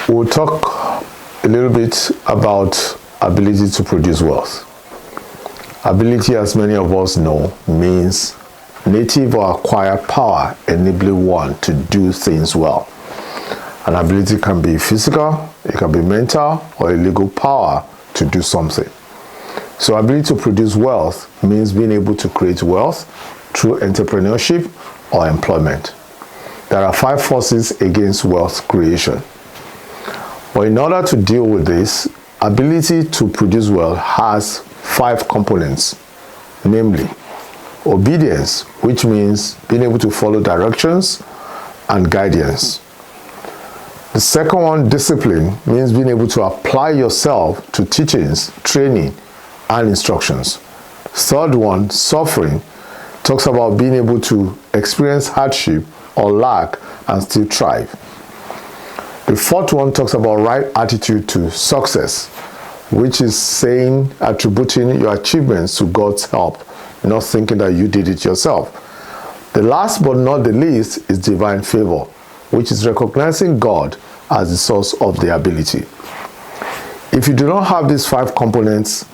We'll talk a little bit about ability to produce wealth. Ability, as many of us know, means native or acquired power enabling one to do things well. An ability can be physical, it can be mental, or a legal power to do something. So ability to produce wealth means being able to create wealth through entrepreneurship or employment. There are 5 forces against wealth creation. But in order to deal with this, ability to produce wealth has 5 components, namely obedience, which means being able to follow directions and guidance. The second one, discipline, means being able to apply yourself to teachings, training, and instructions. Third one, suffering, talks about being able to experience hardship or lack and still thrive. The fourth one talks about right attitude to success, which is saying, attributing your achievements to God's help, not thinking that you did it yourself. The last but not the least is divine favor, which is recognizing God as the source of the ability. If you do not have these 5 components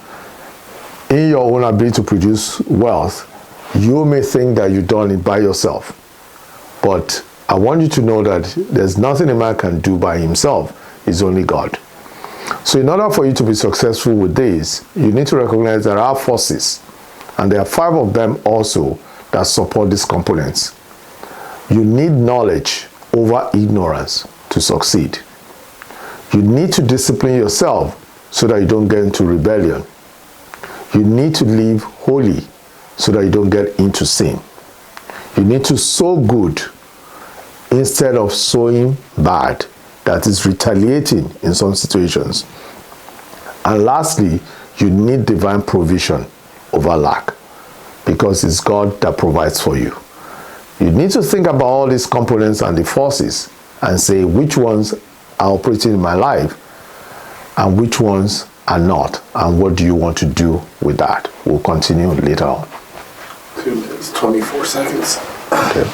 in your own ability to produce wealth, you may think that you've done it by yourself. But I want you to know that there's nothing a man can do by himself. It's only God. So in order for you to be successful with this, you need to recognize there are forces, and there are 5 of them also that support these components. You need knowledge over ignorance to succeed. You need to discipline yourself so that you don't get into rebellion. You need to live holy so that you don't get into sin. You need to sow good instead of sowing bad, that is retaliating in some situations. And lastly, you need divine provision over lack, because it's God that provides for you. You need to think about all these components and the forces and say which ones are operating in my life and which ones are not, and what do you want to do with that. We'll continue later on. 2 minutes, 24 seconds. Okay.